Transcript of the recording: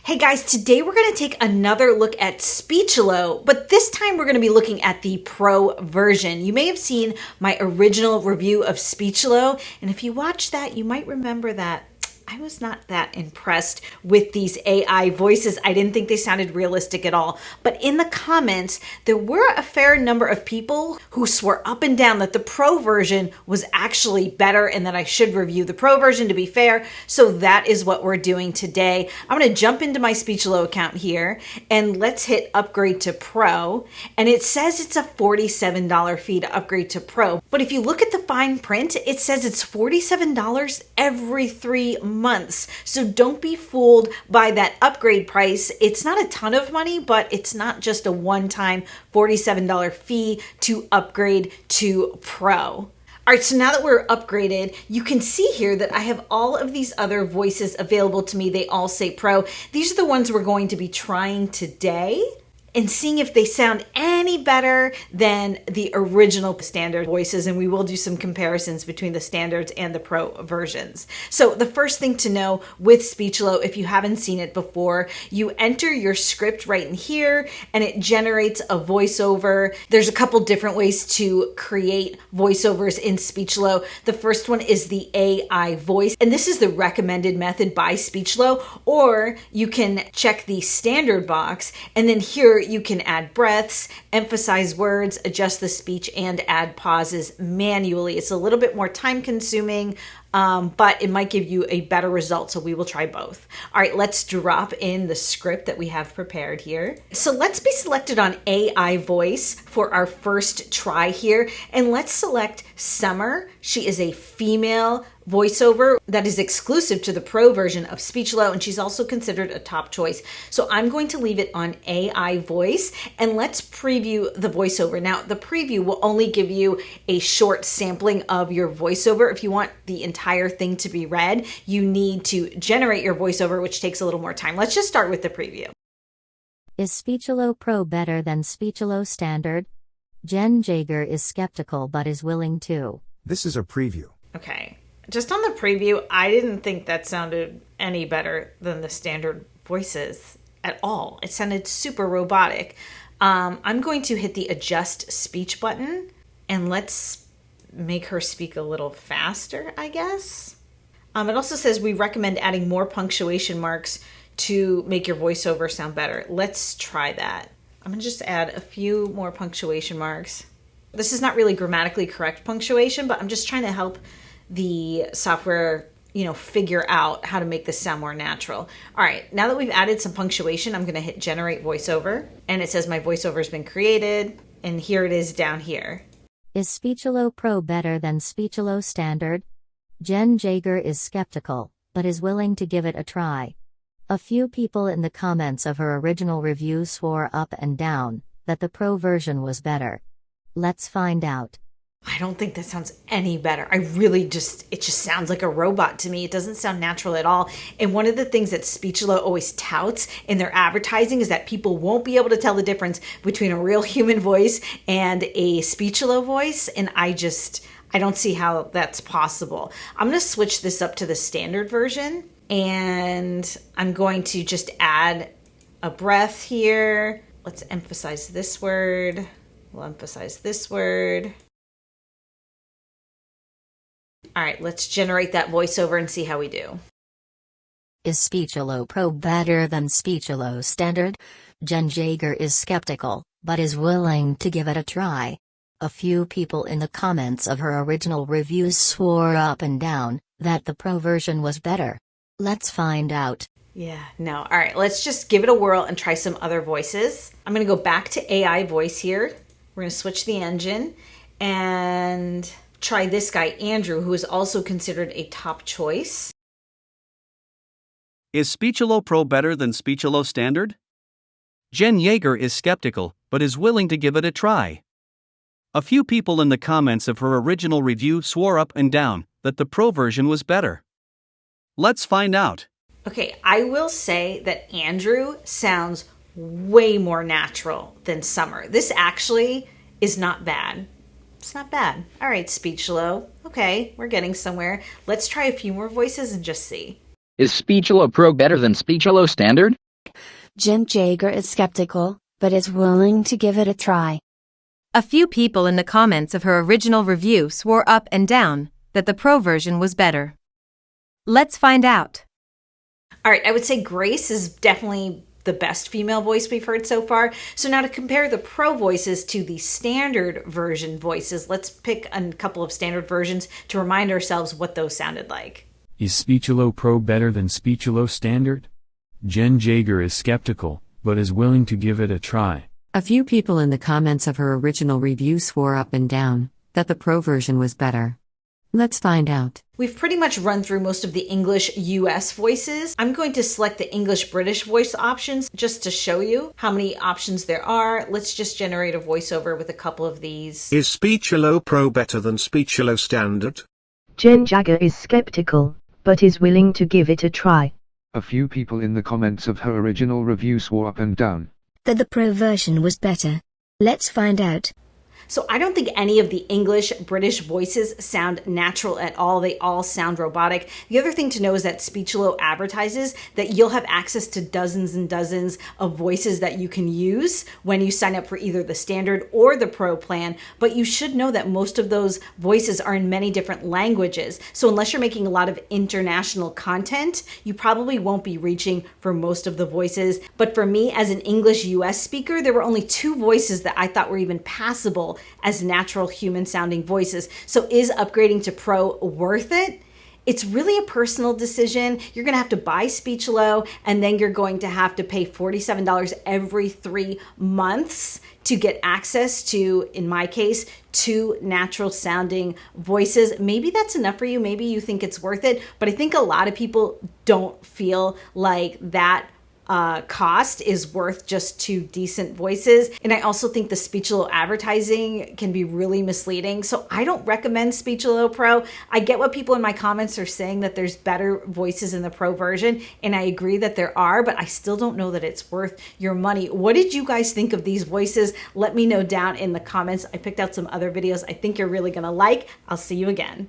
Hey guys, today we're going to take another look at Speechelo, but this time we're going to be looking at the Pro version. You may have seen my original review of Speechelo, and if you watched that, you might remember that I was not that impressed with these AI voices. I didn't think they sounded realistic at all. But in the comments, there were a fair number of people who swore up and down that the Pro version was actually better and that I should review the Pro version to be fair. So that is what we're doing today. I'm going to jump into my Speechelo account here and let's hit upgrade to Pro. And it says it's a $47 fee to upgrade to Pro. But if you look at the fine print, it says it's $47 every 3 months. So don't be fooled by that upgrade price. It's not a ton of money, but it's not just a one-time $47 fee to upgrade to Pro. All right, so now that we're upgraded, you can see here that I have all of these other voices available to me. They all say Pro. These are the ones we're going to be trying today and seeing if they sound any better than the original standard voices. And we will do some comparisons between the standards and the Pro versions. So the first thing to know with Speechelo, if you haven't seen it before, you enter your script right in here and it generates a voiceover. There's a couple different ways to create voiceovers in Speechelo. The first one is the AI voice, and this is the recommended method by Speechelo, or you can check the standard box, and then here you can add breaths, emphasize words, adjust the speech, and add pauses manually. It's a little bit more time consuming, but it might give you a better result. So we will try both. All right, let's drop in the script that we have prepared here. So let's be selected on AI voice for our first try here. And let's select Summer. She is a female voiceover that is exclusive to the Pro version of Speechelo, and she's also considered a top choice. So I'm going to leave it on AI voice, and let's preview the voiceover. Now, the preview will only give you a short sampling of your voiceover. If you want the entire thing to be read, you need to generate your voiceover, which takes a little more time. Let's just start with the preview. Is Speechelo Pro better than Speechelo Standard? Jenn Jager is skeptical but is willing to. This is a preview. Okay. Just on the preview, I didn't think that sounded any better than the standard voices at all. It sounded super robotic. I'm going to hit the adjust speech button and let's make her speak a little faster, I guess. It also says we recommend adding more punctuation marks to make your voiceover sound better. Let's try that. I'm going to just add a few more punctuation marks. This is not really grammatically correct punctuation, but I'm just trying to help the software, figure out how to make this sound more natural. All right, now that we've added some punctuation, I'm going to hit generate voiceover, and it says my voiceover has been created, and here it is down here. Is Speechelo Pro better than Speechelo Standard? Jenn Jager is skeptical, but is willing to give it a try. A few people in the comments of her original review swore up and down that the Pro version was better. Let's find out. I don't think that sounds any better. It just sounds like a robot to me. It doesn't sound natural at all. And one of the things that Speechelo always touts in their advertising is that people won't be able to tell the difference between a real human voice and a Speechelo voice. And I don't see how that's possible. I'm going to switch this up to the standard version, and I'm going to just add a breath here. Let's emphasize this word. We'll emphasize this word. All right, let's generate that voiceover and see how we do. Is Speechelo Pro better than Speechelo Standard? Jenn Jager is skeptical, but is willing to give it a try. A few people in the comments of her original reviews swore up and down that the Pro version was better. Let's find out. Yeah, no. All right, let's just give it a whirl and try some other voices. I'm going to go back to AI voice here. We're going to switch the engine and try this guy, Andrew, who is also considered a top choice. Is Speechelo Pro better than Speechelo Standard? Jenn Jager is skeptical, but is willing to give it a try. A few people in the comments of her original review swore up and down that the Pro version was better. Let's find out. Okay, I will say that Andrew sounds way more natural than Summer. This actually is not bad. It's not bad. All right, Speechelo. Okay, we're getting somewhere. Let's try a few more voices and just see. Is Speechelo Pro better than Speechelo Standard? Jenn Jager is skeptical, but is willing to give it a try. A few people in the comments of her original review swore up and down that the Pro version was better. Let's find out. All right, I would say Grace is definitely the best female voice we've heard so far. So now to compare the Pro voices to the standard version voices, let's pick a couple of standard versions to remind ourselves what those sounded like. Is Speechelo Pro better than Speechelo Standard? Jenn Jager is skeptical, but is willing to give it a try. A few people in the comments of her original review swore up and down that the Pro version was better. Let's find out. We've pretty much run through most of the English US voices. I'm going to select the English British voice options just to show you how many options there are. Let's just generate a voiceover with a couple of these. Is Speechelo Pro better than Speechelo Standard? Jenn Jager is skeptical, but is willing to give it a try. A few people in the comments of her original review swore up and down that the Pro version was better. Let's find out. So I don't think any of the English British voices sound natural at all. They all sound robotic. The other thing to know is that Speechelo advertises that you'll have access to dozens and dozens of voices that you can use when you sign up for either the standard or the Pro plan. But you should know that most of those voices are in many different languages. So unless you're making a lot of international content, you probably won't be reaching for most of the voices. But for me, as an English US speaker, there were only 2 voices that I thought were even passable as natural human sounding voices. So is upgrading to Pro worth it? It's really a personal decision. You're going to have to buy Speechelo, and then you're going to have to pay $47 every 3 months to get access to, in my case, 2 natural sounding voices. Maybe that's enough for you. Maybe you think it's worth it, but I think a lot of people don't feel like that cost is worth just 2 decent voices. And I also think the Speechelo advertising can be really misleading. So I don't recommend Speechelo Pro. I get what people in my comments are saying, that there's better voices in the Pro version, and I agree that there are, but I still don't know that it's worth your money. What did you guys think of these voices? Let me know down in the comments. I picked out some other videos I think you're really gonna like. I'll see you again.